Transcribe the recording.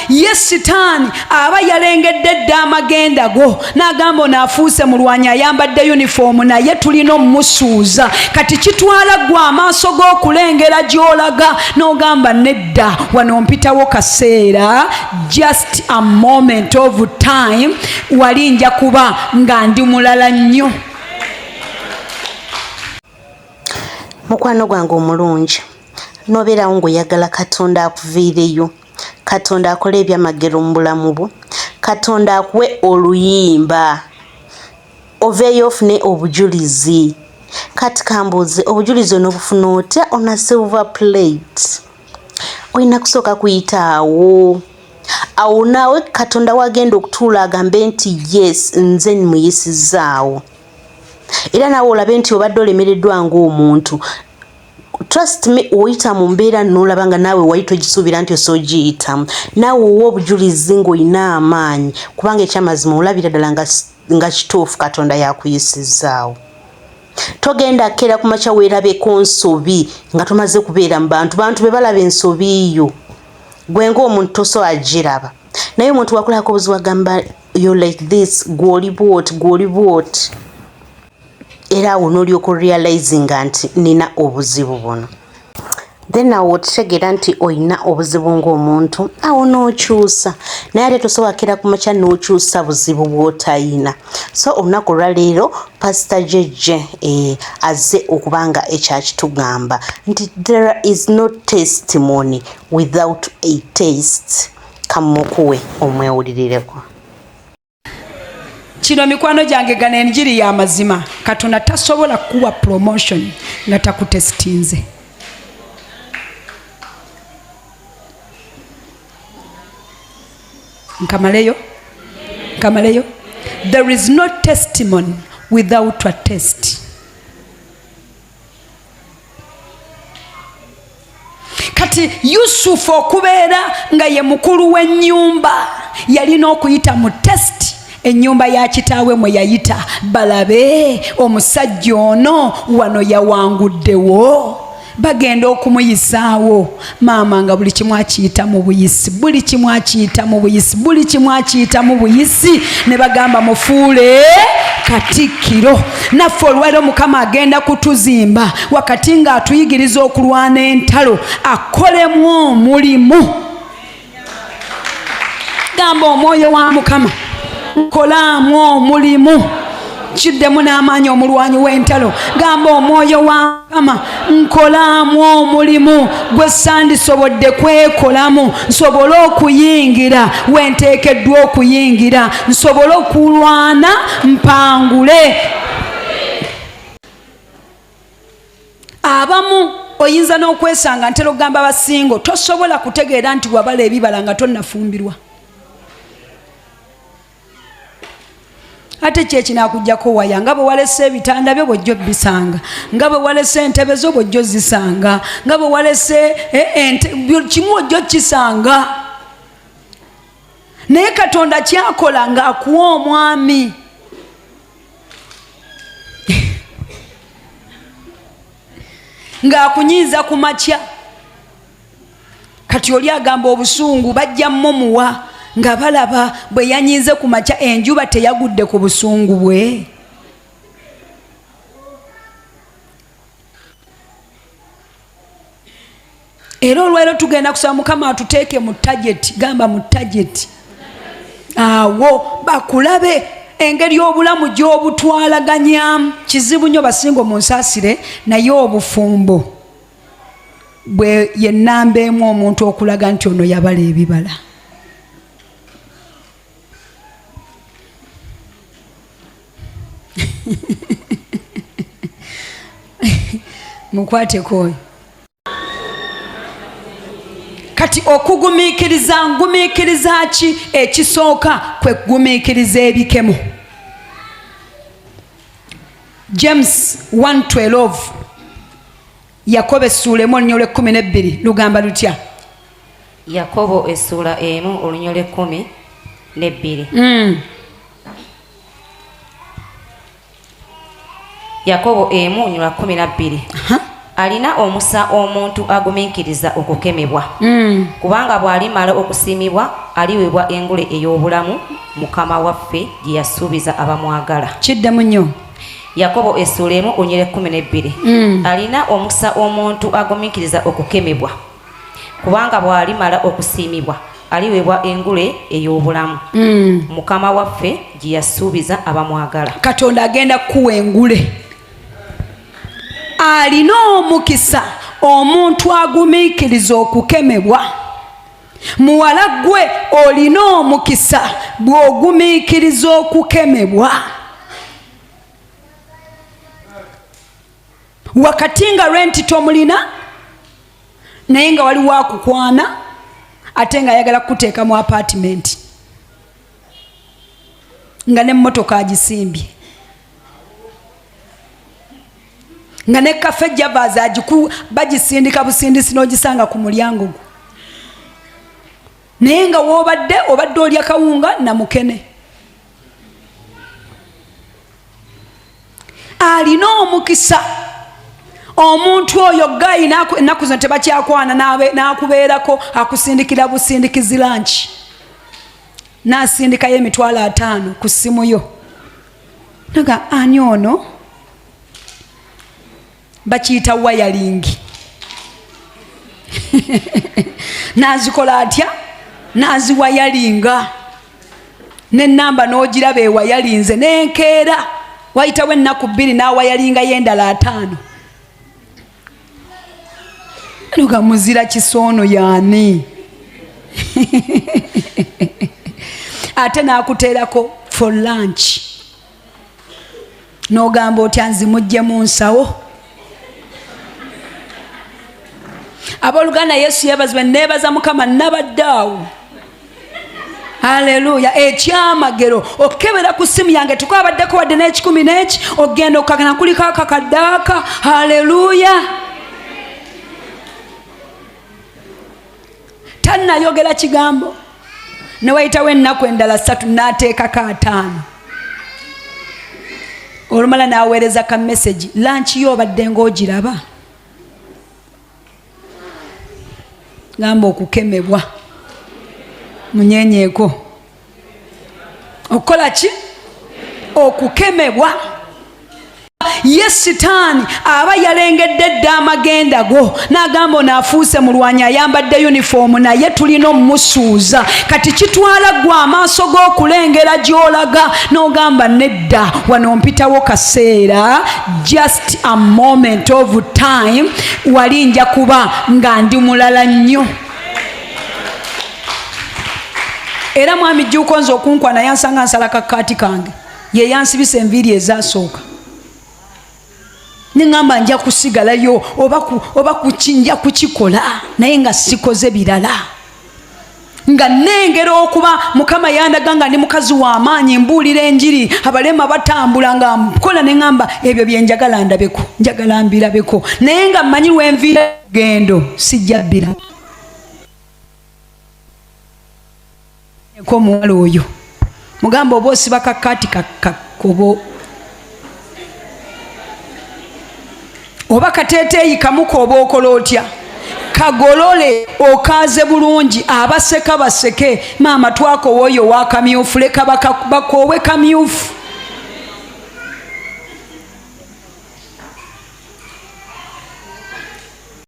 Yes sitaani aba yalengedde dda amagenda go n'agamba naafuuse mulwanyi ayambadde uniform naye tulina omusuuza kati kitwala gwe amaaso g'okulengera gy'olaga n'ogamba nedda wano mpitawo kaseera just a moment of time wali nja kuba nga ndi mulala nnyo. Mukwano gwange omulungi nobeerawo ng'oyagala Katonda akuviireyo, Katonda akola ebyamagero mu bulamu bwo, Katonda akuwe oluyimba oveeyo ofune obujulizi. Kati kambuuze obujulizi onobufuna otya? Ona silver plate olina kusooka kuyita awo naawe Katonda wagenda okutuula agambe nti yes nze muyisizaawo, era naawe olabe nti obadde olemereddwa ng'omuntu. Trust me, oyita mu mbeera n'olaba nga naawe wayita ogisuubira nti osoogiyitamu, naawe owa obujulizi ng'olina amaanyi kubanga ekyamazima olabira ddala nga kituufu Katonda yakuyisizaawo. Togenda kera ku makya weerabeko nsobi nga tomaze kubeera mu bantu be balaba ensobi yo, gwe ng'omuntu toso agiraba, naye omuntu wakulako obuzibu agamba you like this, gw'oli bwoti era awo n'olyoka realizinga nti nina obuzibu buno. Then awo otegeera nti olina obuzibu ng'omuntu, awo n'okyusa, naye ate tosobola kera ku makya n'okyusa buzibu bw'otayina. So olunaku olwaleero Pastor Jeje azze okubanga ekyakitugamba nti there is no testimony without a taste. Kamukuwe omwewulirireko. Kino mikwano gyange gano enjiri ya mazima. Katonda tasobola kuwa promotion nga takutestinze. Nkamaleyo? There is no testimony without a test. Kati Yusufu okubeera nga ye mukulu w'ennyumba yalina okuyita mu test. Ennyumba ya kitaawe mwe yayita balabe omusajja ono wano yawanguddewo, bagenda okumuyisaawo. Maama nga buli kimu akiyita mu buyisi, ne bagamba mufuule Katikkiro. Naffe olwaleero Mukama agenda kutuzimba wakati nga atuyigiriza okulwana entalo, akolemu omulimu. Gamba omwoyo wa Mukama kolaamu omulimu, kiddemu n'amaanyi omulwanyi w'entalo. Gamba omwoyo wa Mukama nkolaamu omulimu gwe sandisobodde kwekolamu, nsobole okuyingira wenteekeddwa okuyingira, nsobole okulwana mpangule. Abamu oyinza n'okwesanga ntera okugamba abasingo tosobola kutegeera nti wabala ebibala nga tonnafumbirwa. Ate kyeki nakujjako waya nga bwe walese ebitanda byo bw'ojjo bisanga, nga bwe walese entebe zo bw'ojjo zisanga, nga bwe walese kimu ojjo kisanga. Naye Katonda kyakola ng'akuwa omwami. Ng'akunyiiza ku makya. Kati oli agamba obusungu bajja mumuwa nga balaba bwe yanyize ku makya enjuba teyagudde ku busungu bwe. Era olwaleero tugenda kusaba Mukama atuteeke mu tageti. Gamba mu tageti. Awo bakulabe engeri obulamu gy'obutwalaganyamu. Kizibu nnyo basingo mu nsaasire, naye obufumbo bwe yennambeemu omuntu okulaga nti ono yabala ebibala. Mukwateko oyo. Kati ngumiikiriza ki? Ekisooka kwe kugumiikiriza ebikemo. James 1:12 Yakobo essuula 1:12 lugamba lutya? Yakobo essuula 1:12. Yakobo 1:12. alina omusa omuntu agumiikiriza okukemebwa kubanga bw'alimala okusiimibwa aliweebwa engule ey'obulamu mukama waffe gye yasuubiza abamwagala. Kiddemu nnyo. Yakobo essula 1:12. Alina omusa omuntu agumiikiriza okukemebwa kubanga bw'alimala okusiimibwa aliweebwa engule ey'obulamu mukama waffe gye yasuubiza abamwagala. Katonda agenda kuwa engule. Alina omukisa omuntu agumiikiriza okukemebwa. Muwala gwe olina omukisa bw'ogumiikiriza okukemebwa. Wakati nga renti tomulina naye nga waliwo akukwana ate nga ayagala kuteeka mu apartment nga n'emmotoka agisimbye nga ne kafe javaazi bagisindika busindisi n'ogisanga ku mulyango gwo naye nga woobadde obadde olya kawunga namukene. Alina omukisa omuntu oyo gayi ennaku zino tebakyakwana n'akubeerako akusindikira busindikizi lanki n'asindikayo $5,000 ku ssimu yo. Naga ani ono? Bakiyita wayalingi. N'azikola atya? N'aziwayalinga n'ennamba n'ogiraba ewayalinze n'enkeera wayitawo ennaku 2 n'awayalingayo endala 5. Nuga muzira kisoono yaani. Ate n'akuteerako for lunch n'ogamba otya nzimujje mu nsawo. Abooluganda Yesu yeebazibwe, neebaza Mukama nabaddeawo. Haleluya. Ekyamagero okebera ku ssimu yange tukwabaddeko wadde n'ekikumi n'eki ogenda okakana kuliko akakaddaaka. Haleluya. Tannayogera kigambo ne wayitawo ennaku endala 3 n'ateekako 5. Olumala n'aweereza ka message, lanchi yo obadde ng'ogiraba. Gamba okukemebwa munyenyeeko. Okukola ki? Okukemebwa. Sitaani aba yalengedde dda amagenda go n'agamba onaafuuse mulwanyi ayambadde uniform naye tulina omumusuuza. Kati kitwala gwe amaaso g'okulengera gy'olaga n'ogamba nedda wano mpitawo kaseera, just a moment of time, wali nja kuba nga ndi mulala nnyo. Era mwami jjuuko nze okunkwana yansanga nsala kakaati kange ye yansibisa enviiri ezasooka. Ningamba nja kusigalayo oba kukinja kukikola naye nga sikoze birala. Nga nengera okuba Mukama yandaga nga ndi mukazi w'amaanyi mbuulira enjiri abalema batambula nga nkola nengamba ebyo bye njagala ndabeko, njagala mbirabeko naye nga mmanyi lwenviira gendo sijja bbira. Ko muwala oyo mugamba oba osiba kakaati kakobo oba kateeteeyi kamuka oba okola otya kagolole okaaze bulungi. Abaseka baseke, maama twakoowa oyo wa kamyufu leka bakoowe kamyufu.